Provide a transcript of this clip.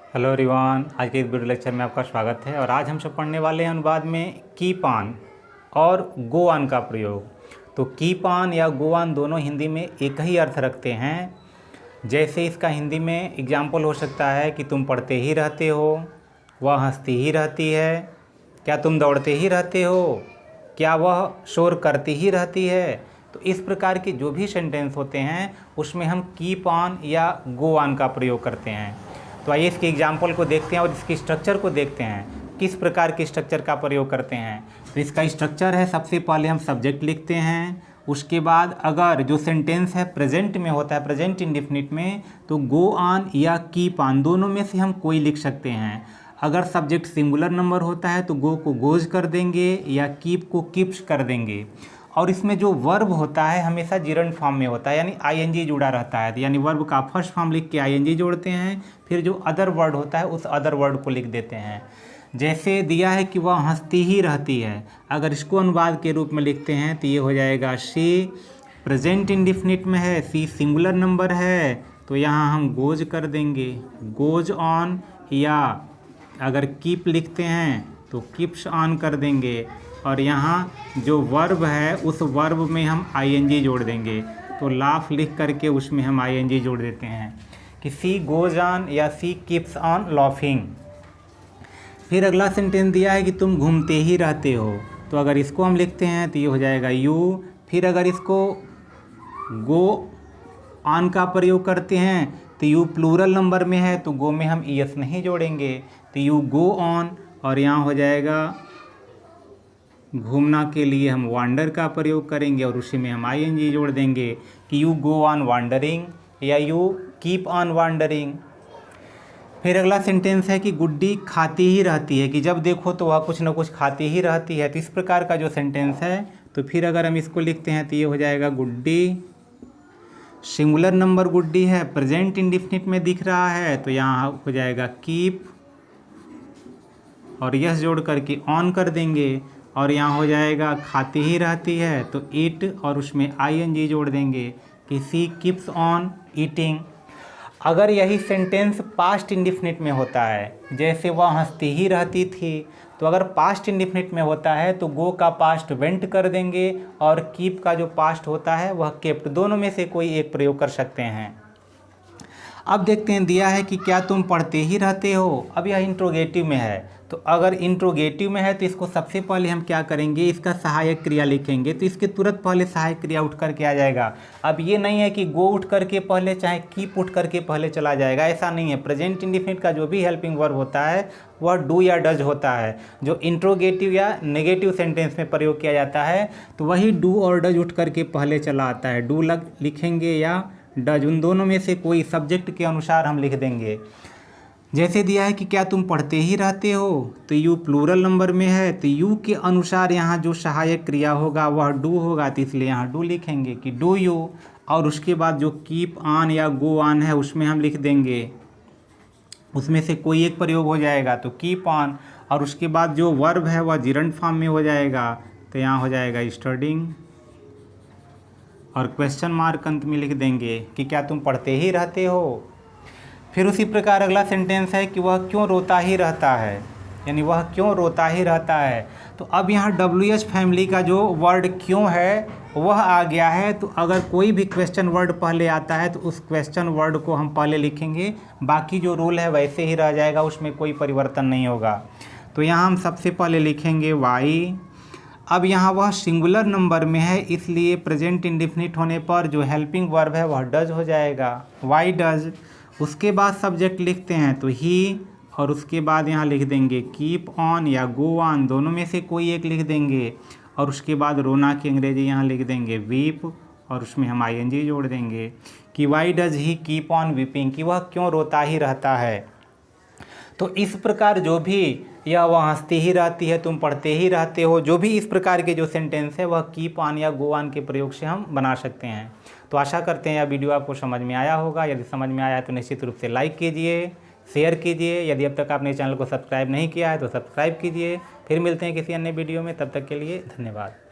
Hello everyone, आज के इस वीडियो लेक्चर में आपका स्वागत है। और आज हम सब पढ़ने वाले हैं अनुवाद में कीप ऑन और गो ऑन का प्रयोग। तो कीप ऑन या गो ऑन दोनों हिंदी में एक ही अर्थ रखते हैं। जैसे इसका हिंदी में एग्जाम्पल हो सकता है कि तुम पढ़ते ही रहते हो, वह हंसती ही रहती है, क्या तुम दौड़ते ही रहते हो, क्या वह शोर करती ही रहती है। तो इस प्रकार के जो भी सेंटेंस होते हैं उसमें हम कीप ऑन या गो ऑन का प्रयोग करते हैं। तो आइए इसके एग्जाम्पल को देखते हैं और इसकी स्ट्रक्चर को देखते हैं, किस प्रकार के स्ट्रक्चर का प्रयोग करते हैं। तो इसका स्ट्रक्चर है, सबसे पहले हम सब्जेक्ट लिखते हैं, उसके बाद अगर जो सेंटेंस है प्रेजेंट में होता है, प्रेजेंट इंडेफिनिट में, तो गो ऑन या कीप ऑन दोनों में से हम कोई लिख सकते हैं। अगर सब्जेक्ट सिंगुलर नंबर होता है तो गो को गोज कर देंगे या कीप को कीप्स कर देंगे। और इसमें जो वर्ब होता है हमेशा जिरंड फॉर्म में होता है, यानी आईएनजी जुड़ा रहता है। यानी वर्ब का फर्स्ट फॉर्म लिख के आईएनजी जोड़ते हैं, फिर जो अदर वर्ड होता है उस अदर वर्ड को लिख देते हैं। जैसे दिया है कि वह हंसती ही रहती है, अगर इसको अनुवाद के रूप में लिखते हैं तो ये हो जाएगा शी। प्रेजेंट इंडेफिनिट में है, सी सिंगुलर नंबर है, तो यहाँ हम गोज कर देंगे, गोज ऑन। या अगर कीप लिखते हैं तो कीप्स ऑन कर देंगे। और यहाँ जो वर्ब है उस वर्ब में हम आईएनजी जोड़ देंगे, तो लाफ लिख करके उसमें हम आईएनजी जोड़ देते हैं कि सी गोज ऑन या सी कीप्स ऑन लाफिंग। फिर अगला सेंटेंस दिया है कि तुम घूमते ही रहते हो, तो अगर इसको हम लिखते हैं तो ये हो जाएगा यू। फिर अगर इसको गो ऑन का प्रयोग करते हैं तो यू प्लूरल नंबर में है, तो गो में हम ईएस नहीं जोड़ेंगे, तो यू गो ऑन। और यहाँ हो जाएगा घूमना के लिए हम वांडर का प्रयोग करेंगे और उसी में हम आईएनजी जोड़ देंगे कि यू गो ऑन वांडरिंग या यू कीप ऑन वांडरिंग। फिर अगला सेंटेंस है कि गुड्डी खाती ही रहती है, कि जब देखो तो वह कुछ ना कुछ खाती ही रहती है। तो इस प्रकार का जो सेंटेंस है, तो फिर अगर हम इसको लिखते हैं तो ये हो जाएगा गुड्डी। सिंगुलर नंबर गुड्डी है, प्रेजेंट इंडेफिनिट में दिख रहा है, तो यहाँ हो जाएगा कीप और यस जोड़ करके ऑन कर देंगे। और यहाँ हो जाएगा खाती ही रहती है, तो ईट और उसमें आईएनजी जोड़ देंगे कि सी कीप्स ऑन ईटिंग। अगर यही सेंटेंस पास्ट इंडेफिनिट में होता है, जैसे वह हंसती ही रहती थी, तो अगर पास्ट इंडेफिनिट में होता है तो गो का पास्ट वेंट कर देंगे और कीप का जो पास्ट होता है वह केप्ट, दोनों में से कोई एक प्रयोग कर सकते हैं। अब देखते हैं, दिया है कि क्या तुम पढ़ते ही रहते हो। अब यह इंट्रोगेटिव में है, तो अगर इंट्रोगेटिव में है तो इसको सबसे पहले हम क्या करेंगे, इसका सहायक क्रिया लिखेंगे, तो इसके तुरंत पहले सहायक क्रिया उठ करके आ जाएगा। अब ये नहीं है कि गो उठ करके पहले चाहे कीप उठ करके पहले चला जाएगा, ऐसा नहीं है। प्रेजेंट इंडेफिनिट का जो भी हेल्पिंग वर्ब होता है वह डू या डज होता है। जो इंट्रोगेटिव या नेगेटिव सेंटेंस में प्रयोग किया जाता है तो वही डू और डज उठ करके पहले चला आता है। डू लिखेंगे या डज, उन दोनों में से कोई सब्जेक्ट के अनुसार हम लिख देंगे। जैसे दिया है कि क्या तुम पढ़ते ही रहते हो, तो यू प्लूरल नंबर में है, तो यू के अनुसार यहाँ जो सहायक क्रिया होगा वह डू होगा, तो इसलिए यहाँ डू लिखेंगे कि डू यू। और उसके बाद जो कीप ऑन या गो ऑन है उसमें हम लिख देंगे, उसमें से कोई एक प्रयोग हो जाएगा, तो कीप ऑन। और उसके बाद जो वर्ब है वह जिरंड फॉर्म में हो जाएगा, तो यहाँ हो जाएगा स्टडिंग और क्वेश्चन मार्क अंत में लिख देंगे कि क्या तुम पढ़ते ही रहते हो। फिर उसी प्रकार अगला सेंटेंस है कि वह क्यों रोता ही रहता है, यानी वह क्यों रोता ही रहता है। तो अब यहाँ WH फैमिली का जो वर्ड क्यों है वह आ गया है, तो अगर कोई भी क्वेश्चन वर्ड पहले आता है तो उस क्वेश्चन वर्ड को हम पहले लिखेंगे, बाकी जो रूल है वैसे ही रह जाएगा, उसमें कोई परिवर्तन नहीं होगा। तो यहाँ हम सबसे पहले लिखेंगे वाई। अब यहाँ वह सिंगुलर नंबर में है, इसलिए प्रेजेंट इंडेफिनिट होने पर जो हेल्पिंग वर्ब है वह डज हो जाएगा, वाई डज। उसके बाद सब्जेक्ट लिखते हैं तो ही, और उसके बाद यहाँ लिख देंगे कीप ऑन या गो ऑन, दोनों में से कोई एक लिख देंगे। और उसके बाद रोना की अंग्रेजी यहाँ लिख देंगे वीप, और उसमें हम आईएनजी जोड़ देंगे कि why does he keep on weeping, कि वह क्यों रोता ही रहता है। तो इस प्रकार जो भी या वह हंसती ही रहती है, तुम पढ़ते ही रहते हो, जो भी इस प्रकार के जो सेंटेंस है वह कीप ऑन या गो ऑन के प्रयोग से हम बना सकते हैं। तो आशा करते हैं यह वीडियो आपको समझ में आया होगा। यदि समझ में आया तो निश्चित रूप से लाइक कीजिए, शेयर कीजिए। यदि अब तक आपने चैनल को सब्सक्राइब नहीं किया है तो सब्सक्राइब कीजिए। फिर मिलते हैं किसी अन्य वीडियो में, तब तक के लिए धन्यवाद।